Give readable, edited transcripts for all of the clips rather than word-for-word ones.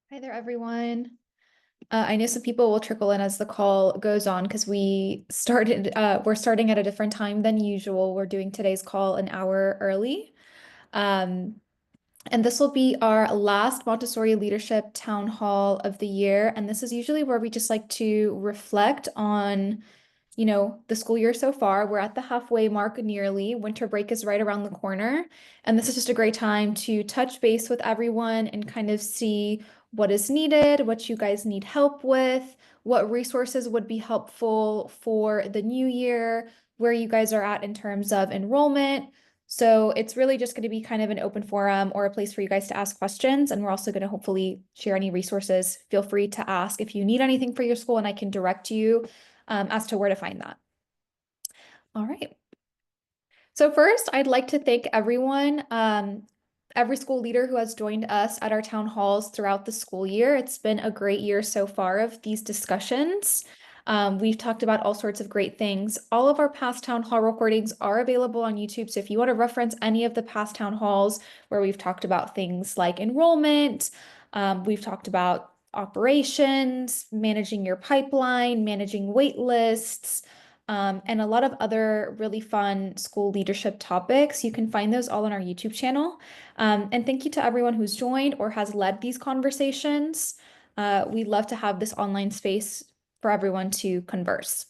Hi there, everyone. I know some people will trickle in as the call goes on because we're starting at a different time than usual. We're doing today's call an hour early. Um, and this will be our last Montessori Leadership Town Hall of the year. And this is usually where we just like to reflect on the school year so far. We're at the halfway mark nearly. Winter break is right around the corner. And this is just a great time to touch base with everyone and kind of see what is needed, what you guys need help with, what resources would be helpful for the new year, where you guys are at in terms of enrollment. So it's really just going to be kind of an open forum or a place for you guys to ask questions. And we're also going to hopefully share any resources. Feel free to ask if you need anything for your school, and I can direct you as to where to find that. All right. So first, I'd like to thank everyone, every school leader who has joined us at our town halls throughout the school year. It's been a great year so far of these discussions. We've talked about all sorts of great things. All of our past town hall recordings are available on YouTube. So if you want to reference any of the past town halls where we've talked about things like enrollment, we've talked about operations, managing your pipeline, managing wait lists, and a lot of other really fun school leadership topics. You can find those all on our YouTube channel. And thank you to everyone who's joined or has led these conversations. We'd love to have this online space for everyone to converse.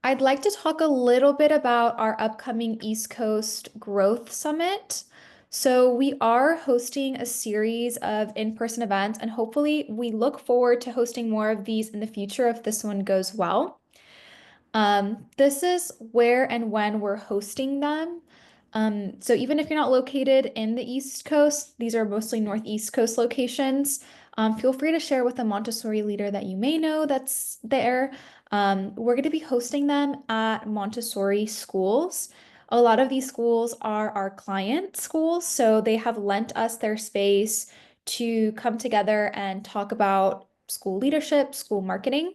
I'd like to talk a little bit about our upcoming East Coast Growth Summit. So, we are hosting a series of in-person events, and hopefully, we look forward to hosting more of these in the future if this one goes well. This is where and when we're hosting them. So even if you're not located in the East Coast, these are mostly Northeast Coast locations. Feel free to share with a Montessori leader that you may know that's there. We're going to be hosting them at Montessori schools. A lot of these schools are our client schools, so they have lent us their space to come together and talk about school leadership, school marketing,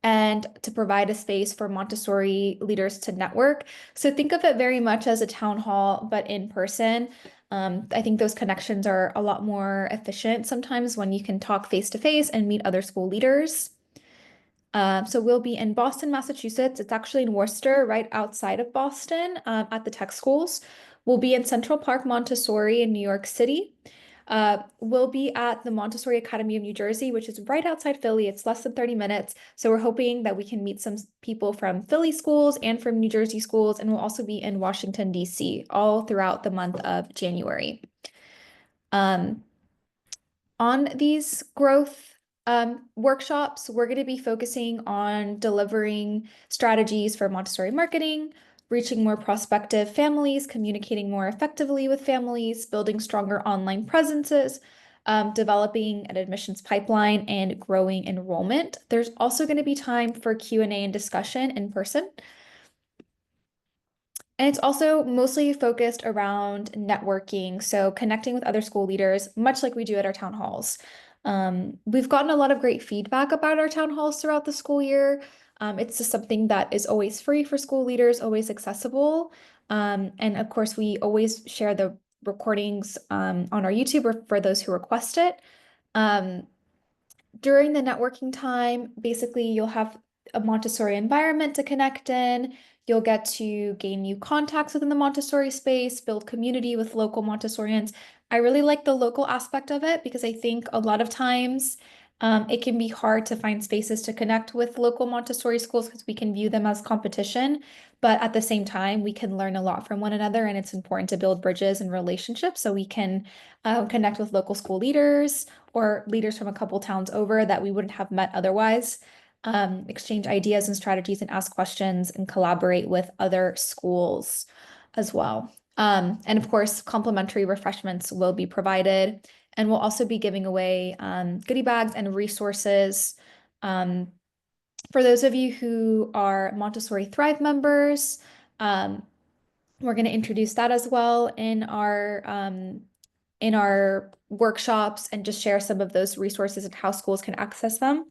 and to provide a space for Montessori leaders to network. So think of it very much as a town hall, but in person. I think those connections are a lot more efficient sometimes when you can talk face to face and meet other school leaders. So we'll be in Boston, Massachusetts. It's actually in Worcester, right outside of Boston, at the tech schools. We'll be in Central Park Montessori in New York City. We'll be at the Montessori Academy of New Jersey, which is right outside Philly. It's less than 30 minutes. So we're hoping that we can meet some people from Philly schools and from New Jersey schools. And we'll also be in Washington, D.C., all throughout the month of January. Um, on these growth workshops, we're going to be focusing on delivering strategies for Montessori marketing, reaching more prospective families, communicating more effectively with families, building stronger online presences, developing an admissions pipeline, and growing enrollment. There's also going to be time for Q&A and discussion in person. And it's also mostly focused around networking, so connecting with other school leaders, much like we do at our town halls. We've gotten a lot of great feedback about our town halls throughout the school year. It's just something that is always free for school leaders, always accessible. And of course, we always share the recordings on our YouTube or for those who request it. Um, During the networking time, basically you'll have a Montessori environment to connect in. You'll get to gain new contacts within the Montessori space, build community with local Montessorians. I really like the local aspect of it because I think a lot of times it can be hard to find spaces to connect with local Montessori schools because we can view them as competition. But at the same time, we can learn a lot from one another, and it's important to build bridges and relationships so we can connect with local school leaders or leaders from a couple towns over that we wouldn't have met otherwise, exchange ideas and strategies and ask questions and collaborate with other schools as well. And of course, complimentary refreshments will be provided, and we'll also be giving away goodie bags and resources. For those of you who are Montessori Thrive members, um, we're going to introduce that as well in our workshops and just share some of those resources and how schools can access them.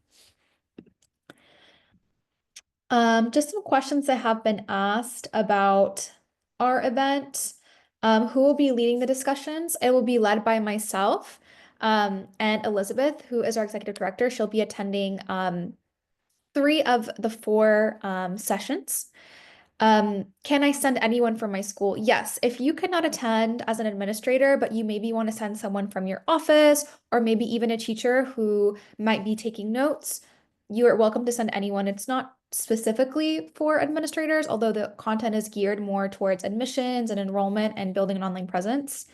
Just some questions that have been asked about our event. Who will be leading the discussions? It will be led by myself. And Elizabeth, who is our executive director, she'll be attending three of the four sessions. Can I send anyone from my school? Yes. If you could not attend as an administrator, but you maybe want to send someone from your office or maybe even a teacher who might be taking notes, you are welcome to send anyone. It's not specifically for administrators, although the content is geared more towards admissions and enrollment and building an online presence.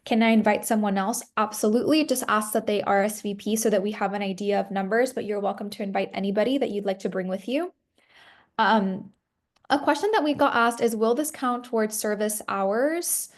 Can I invite someone else? Absolutely. Just ask that they RSVP so that we have an idea of numbers, but you're welcome to invite anybody that you'd like to bring with you. Um, a question that we got asked is, will this count towards service hours,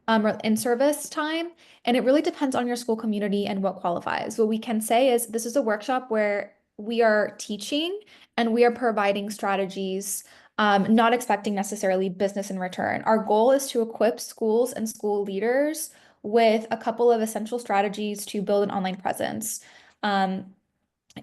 or in-service time? And it really depends on your school community and what qualifies. What we can say is this is a workshop where we are teaching and we are providing strategies, not expecting necessarily business in return. Our goal is to equip schools and school leaders with a couple of essential strategies to build an online presence. Um,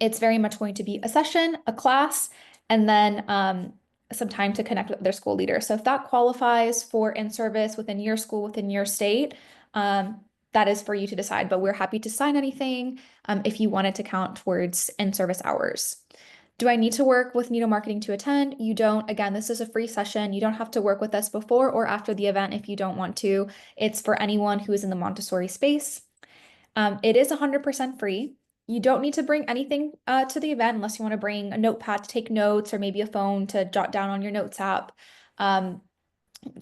it's very much going to be a session, a class, and then some time to connect with their school leader. So if that qualifies for in-service within your school, within your state, that is for you to decide. But we're happy to sign anything if you want it to count towards in-service hours. Do I need to work with Nido Marketing to attend? You don't. Again, this is a free session. You don't have to work with us before or after the event if you don't want to. It's for anyone who is in the Montessori space. It is 100% free. You don't need to bring anything to the event unless you want to bring a notepad to take notes or maybe a phone to jot down on your notes app, um,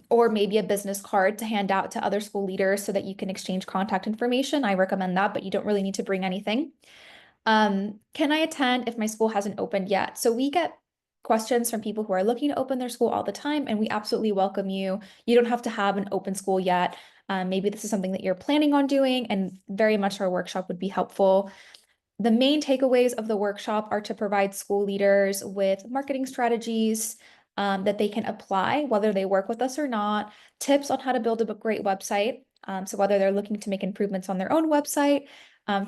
or maybe a business card to hand out to other school leaders so that you can exchange contact information. I recommend that, but you don't really need to bring anything. Can I attend if my school hasn't opened yet? So we get questions from people who are looking to open their school all the time, and we absolutely welcome you. You don't have to have an open school yet. Maybe this is something that you're planning on doing, and very much our workshop would be helpful. The main takeaways of the workshop are to provide school leaders with marketing strategies that they can apply, whether they work with us or not, tips on how to build a great website. So whether they're looking to make improvements on their own website,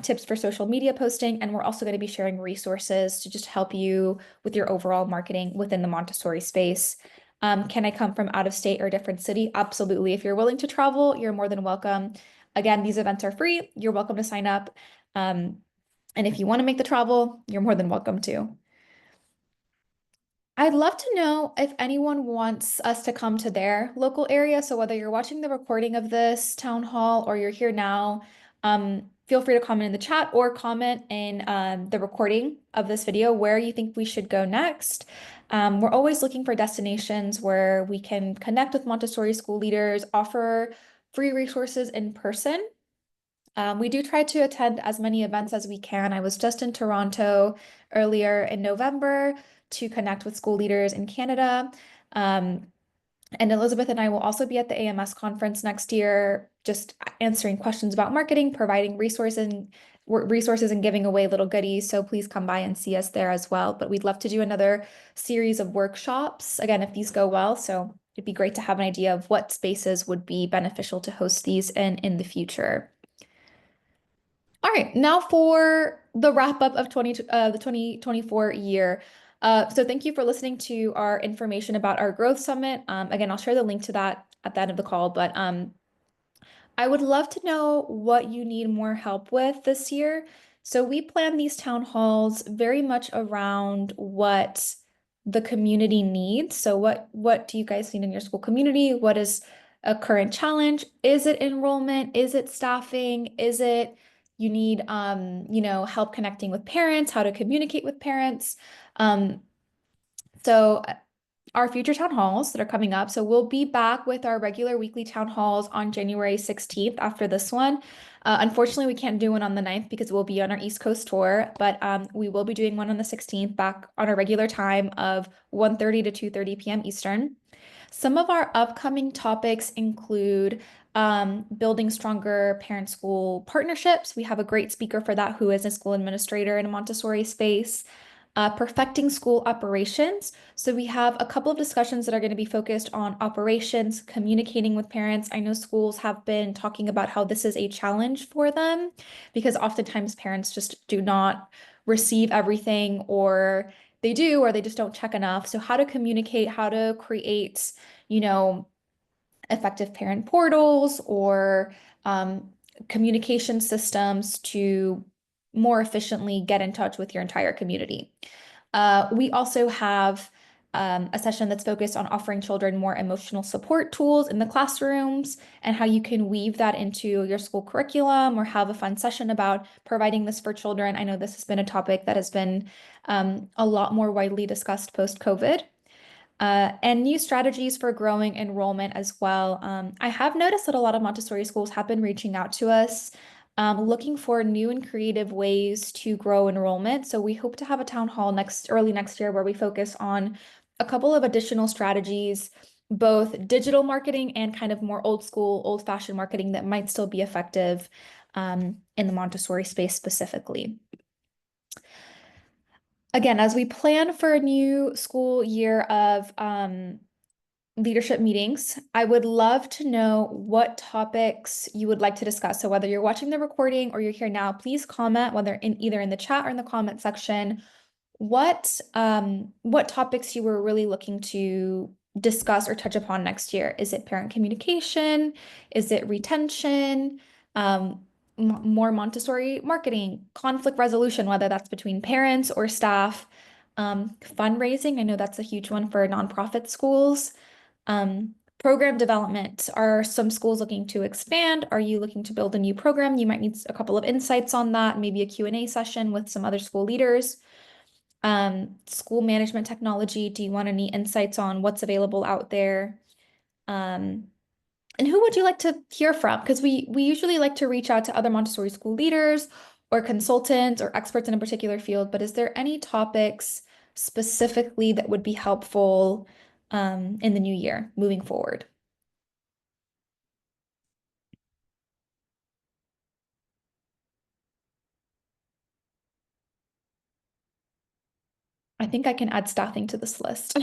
tips for social media posting, and we're also going to be sharing resources to just help you with your overall marketing within the Montessori space. Can I come from out of state or a different city? Absolutely. If you're willing to travel, you're more than welcome. Again, these events are free. You're welcome to sign up. And if you want to make the travel, you're more than welcome to. I'd love to know if anyone wants us to come to their local area. So whether you're watching the recording of this town hall or you're here now, feel free to comment in the chat or comment in the recording of this video where you think we should go next. We're always looking for destinations where we can connect with Montessori school leaders, offer free resources in person. We do try to attend as many events as we can. I was just in Toronto earlier in November to connect with school leaders in Canada. And Elizabeth and I will also be at the AMS conference next year, just answering questions about marketing, providing resources and giving away little goodies. So please come by and see us there as well. But we'd love to do another series of workshops, again, if these go well. So it'd be great to have an idea of what spaces would be beneficial to host these in the future. All right, now for the wrap up of the 2024 year. So thank you for listening to our information about our growth summit. Again, I'll share the link to that at the end of the call, but I would love to know what you need more help with this year. So we plan these town halls very much around what the community needs. So what do you guys need in your school community? What is a current challenge? Is it enrollment? Is it staffing? Is it you need help connecting with parents, how to communicate with parents? Um, so our future town halls that are coming up. So we'll be back with our regular weekly town halls on January 16th after this one. Unfortunately, we can't do one on the 9th because we'll be on our East Coast tour, but we will be doing one on the 16th back on our regular time of 1:30 to 2:30 p.m. Eastern. Some of our upcoming topics include building stronger parent-school partnerships. We have a great speaker for that who is a school administrator in a Montessori space. Perfecting school operations. So we have a couple of discussions that are going to be focused on operations, communicating with parents. I know schools have been talking about how this is a challenge for them because oftentimes parents just do not receive everything, or they do, or they just don't check enough. So how to communicate, how to create, effective parent portals or communication systems to more efficiently get in touch with your entire community. We also have a session that's focused on offering children more emotional support tools in the classrooms and how you can weave that into your school curriculum or have a fun session about providing this for children. I know this has been a topic that has been a lot more widely discussed post-COVID. And new strategies for growing enrollment as well. I have noticed that a lot of Montessori schools have been reaching out to us, looking for new and creative ways to grow enrollment. So we hope to have a town hall early next year where we focus on a couple of additional strategies, both digital marketing and kind of more old school, old-fashioned marketing that might still be effective in the Montessori space specifically. Again, as we plan for a new school year of leadership meetings, I would love to know what topics you would like to discuss. So whether you're watching the recording or you're here now, please comment whether in either in the chat or in the comment section what topics you were really looking to discuss or touch upon next year. Is it parent communication? Is it retention? More Montessori marketing, conflict resolution, whether that's between parents or staff, fundraising. I know that's a huge one for nonprofit schools. Program development. Are some schools looking to expand? Are you looking to build a new program? You might need a couple of insights on that, maybe a Q&A session with some other school leaders. School management technology. Do you want any insights on what's available out there? And who would you like to hear from? Because we usually like to reach out to other Montessori school leaders or consultants or experts in a particular field, but is there any topics specifically that would be helpful in the new year moving forward? I think I can add staffing to this list.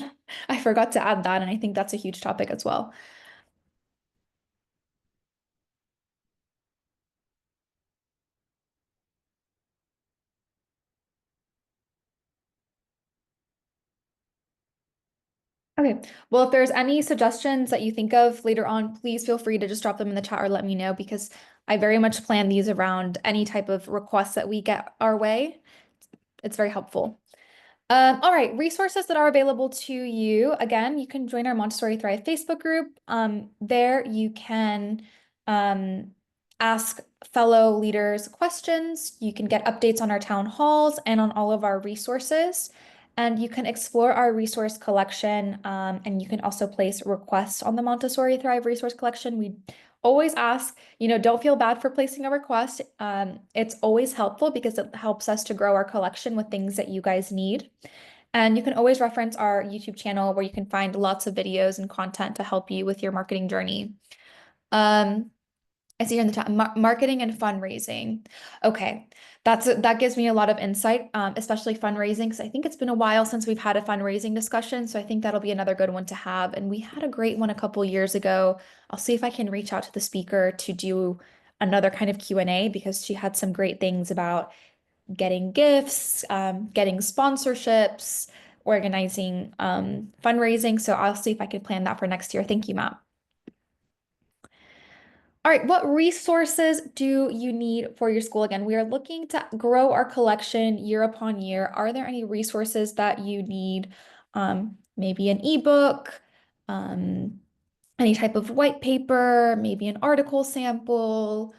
I forgot to add that, and I think that's a huge topic as well. Okay. Well, if there's any suggestions that you think of later on, please feel free to just drop them in the chat or let me know because I very much plan these around any type of requests that we get our way. It's very helpful. All right, resources that are available to you. Again, you can join our Montessori Thrive Facebook group. There you can ask fellow leaders questions. You can get updates on our town halls and on all of our resources. And you can explore our resource collection. And you can also place requests on the Montessori Thrive resource collection. We always ask, don't feel bad for placing a request. It's always helpful because it helps us to grow our collection with things that you guys need. And you can always reference our YouTube channel where you can find lots of videos and content to help you with your marketing journey. I see here in the chat, marketing and fundraising. Okay, that gives me a lot of insight, especially fundraising, because I think it's been a while since we've had a fundraising discussion. So I think that'll be another good one to have. And we had a great one a couple years ago. I'll see if I can reach out to the speaker to do another kind of Q&A because she had some great things about getting gifts, getting sponsorships, organizing fundraising. So I'll see if I can plan that for next year. Thank you, Matt. All right, what resources do you need for your school? Again, we are looking to grow our collection year upon year. Are there any resources that you need? Maybe an ebook, any type of white paper, maybe an article sample,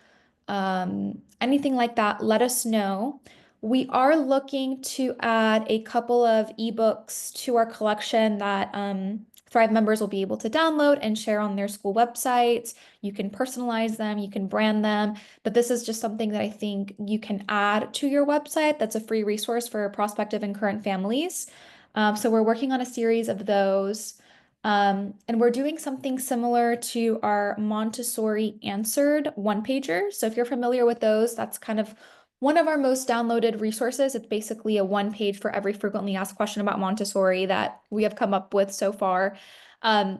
anything like that, let us know. We are looking to add a couple of ebooks to our collection that Thrive members will be able to download and share on their school websites. You can personalize them, you can brand them, but this is just something that I think you can add to your website. That's a free resource for prospective and current families. So we're working on a series of those. And we're doing something similar to our Montessori Answered one-pager. So if you're familiar with those, that's kind of one of our most downloaded resources. It's basically a one page for every frequently asked question about Montessori that we have come up with so far. And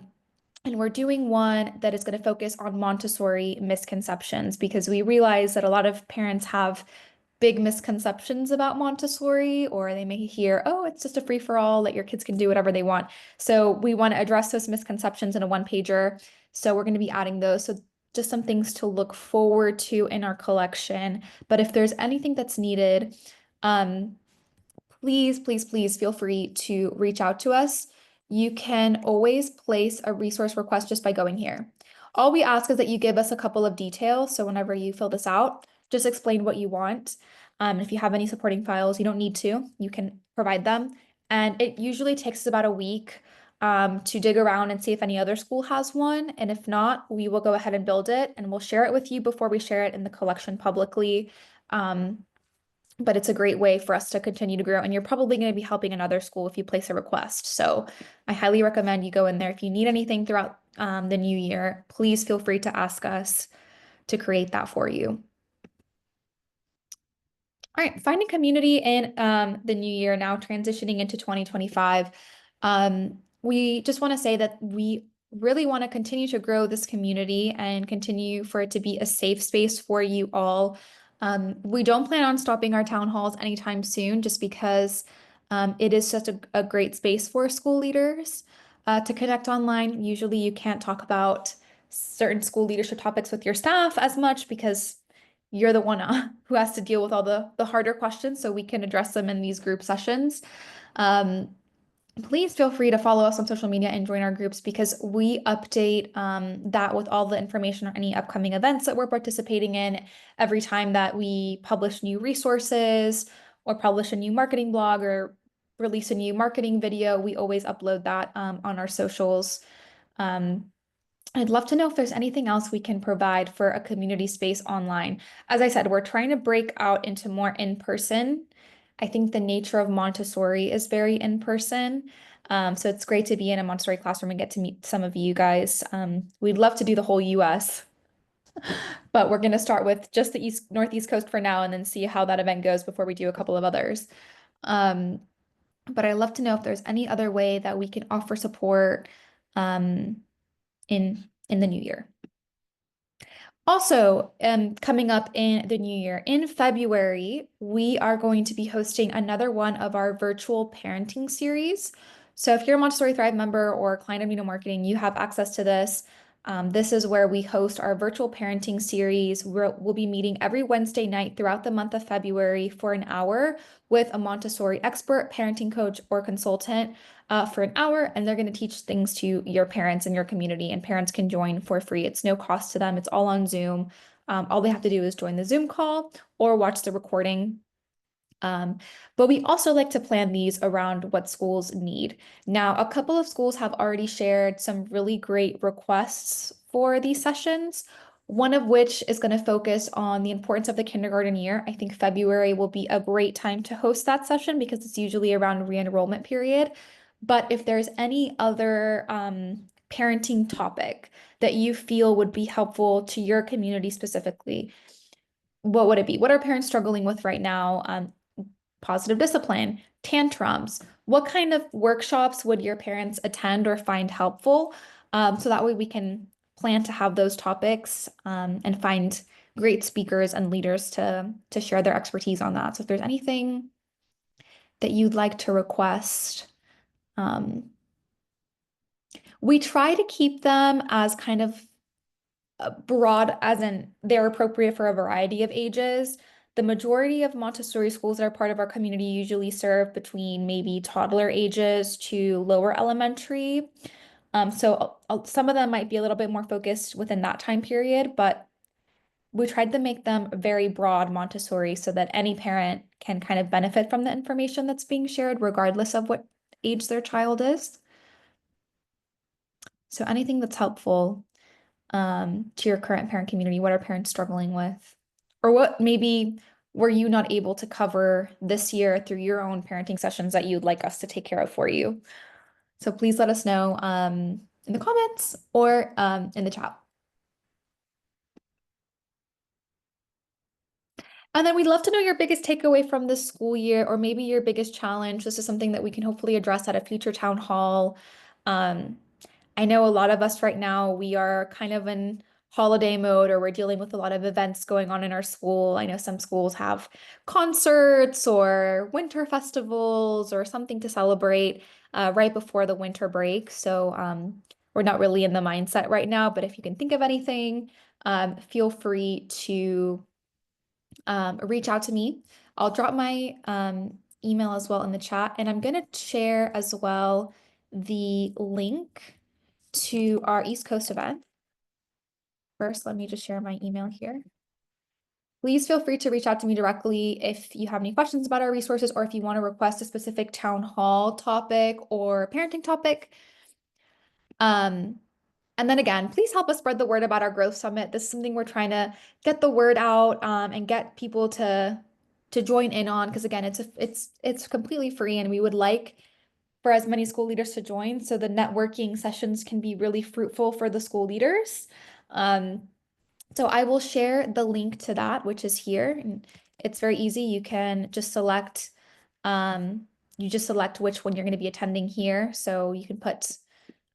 we're doing one that is going to focus on Montessori misconceptions because we realize that a lot of parents have big misconceptions about Montessori, or they may hear, oh, it's just a free-for-all, that your kids can do whatever they want. So we want to address those misconceptions in a one-pager. So we're going to be adding those. So just some things to look forward to in our collection. But if there's anything that's needed, um, please, please, please feel free to reach out to us. You can always place a resource request just by going here. All we ask is that you give us a couple of details. So whenever you fill this out, just explain what you want. If you have any supporting files, you don't need to. You can provide them. And it usually takes us about a week to dig around and see if any other school has one. And if not, we will go ahead and build it and we'll share it with you before we share it in the collection publicly. But it's a great way for us to continue to grow. And you're probably going to be helping another school if you place a request. So I highly recommend you go in there. If you need anything throughout the new year, please feel free to ask us to create that for you. All right, finding community in the new year, now transitioning into 2025. We just want to say that we really want to continue to grow this community and continue for it to be a safe space for you all. We don't plan on stopping our town halls anytime soon, just because it is such a great space for school leaders to connect online. Usually you can't talk about certain school leadership topics with your staff as much because you're the one who has to deal with all the harder questions, so we can address them in these group sessions. Um, Please feel free to follow us on social media and join our groups because we update that with all the information or any upcoming events that we're participating in every time that we publish new resources or publish a new marketing blog or release a new marketing video. We always upload that on our socials. Um, I'd love to know if there's anything else we can provide for a community space online. As I said, we're trying to break out into more in-person. I think the nature of Montessori is very in-person. So it's great to be in a Montessori classroom and get to meet some of you guys. We'd love to do the whole US, but we're going to start with just the Northeast coast for now and then see how that event goes before we do a couple of others. Um, but I'd love to know if there's any other way that we can offer support. Um, in the new year. Also, coming up in the new year, in February, we are going to be hosting another one of our virtual parenting series. So if you're a Montessori Thrive member or a client of Nido Marketing, you have access to this. This is where we host our virtual parenting series. We'll be meeting every Wednesday night throughout the month of February for an hour with a Montessori expert, parenting coach, or consultant for an hour, and they're going to teach things to your parents and your community, and parents can join for free. It's no cost to them. It's all on Zoom. All they have to do is join the Zoom call or watch the recording. But we also like to plan these around what schools need. Now, a couple of schools have already shared some really great requests for these sessions, one of which is going to focus on the importance of the kindergarten year. I think February will be a great time to host that session because it's usually around re-enrollment period. But if there's any other parenting topic that you feel would be helpful to your community specifically, what would it be? What are parents struggling with right now? Positive discipline, tantrums. What kind of workshops would your parents attend or find helpful? So that way we can plan to have those topics and find great speakers and leaders to share their expertise on that. So if there's anything that you'd like to request, um, we try to keep them as kind of broad, as in they're appropriate for a variety of ages. The majority of Montessori schools that are part of our community usually serve between maybe toddler ages to lower elementary. So some of them might be a little bit more focused within that time period, but we tried to make them very broad Montessori so that any parent can kind of benefit from the information that's being shared, regardless of what age their child is. So anything that's helpful to your current parent community? What are parents struggling with? Or what maybe were you not able to cover this year through your own parenting sessions that you'd like us to take care of for you? So please let us know in the comments or in the chat. And then we'd love to know your biggest takeaway from this school year, or maybe your biggest challenge. This is something that we can hopefully address at a future town hall. Um, I know a lot of us right now, we are kind of in holiday mode or we're dealing with a lot of events going on in our school. I know some schools have concerts or winter festivals or something to celebrate right before the winter break. So we're not really in the mindset right now, but if you can think of anything, feel free to reach out to me. I'll drop my email as well in the chat, and I'm going to share as well the link to our East Coast event. First, let me just share my email here. Please feel free to reach out to me directly if you have any questions about our resources or if you want to request a specific town hall topic or parenting topic. And then again, please help us spread the word about our growth summit. This is something we're trying to get the word out and get people to join in on, because again, it's completely free and we would like for as many school leaders to join so the networking sessions can be really fruitful for the school leaders. So I will share the link to that, which is here. And it's very easy. You can just select which one you're going to be attending here. So you can put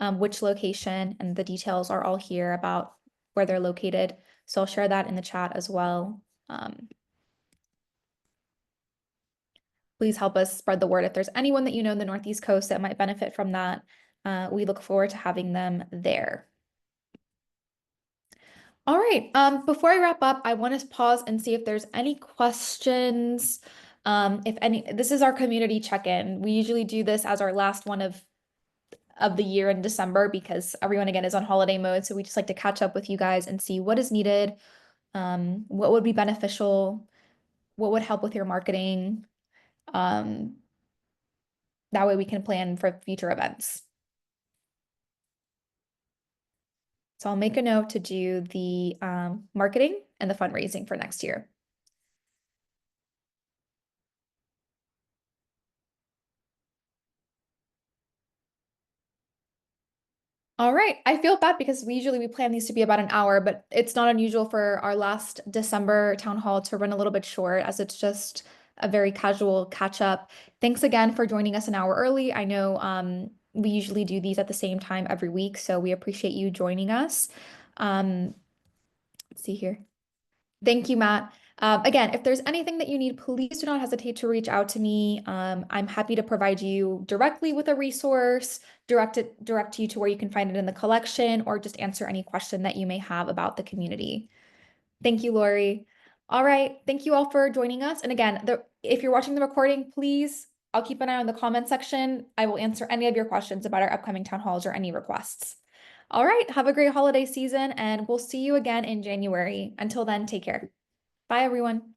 which location, and the details are all here about where they're located. So I'll share that in the chat as well. Please help us spread the word. If there's anyone that you know in the Northeast Coast that might benefit from that, we look forward to having them there. All right. Before I wrap up, I want to pause and see if there's any questions. If any, this is our community check-in. We usually do this as our last one of the year in December because everyone again is on holiday mode. So we just like to catch up with you guys and see what is needed, what would be beneficial, what would help with your marketing. That way we can plan for future events. So I'll make a note to do the marketing and the fundraising for next year. All right. I feel bad because we plan these to be about an hour, but it's not unusual for our last December town hall to run a little bit short as it's just a very casual catch up. Thanks again for joining us an hour early. I know we usually do these at the same time every week, so we appreciate you joining us. Let's see here. Thank you, Matt. Again, if there's anything that you need, please do not hesitate to reach out to me. I'm happy to provide you directly with a resource, direct you to where you can find it in the collection, or just answer any question that you may have about the community. Thank you, Lori. All right, thank you all for joining us. And again, if you're watching the recording, please, I'll keep an eye on the comment section. I will answer any of your questions about our upcoming town halls or any requests. All right, have a great holiday season, and we'll see you again in January. Until then, take care. Bye, everyone.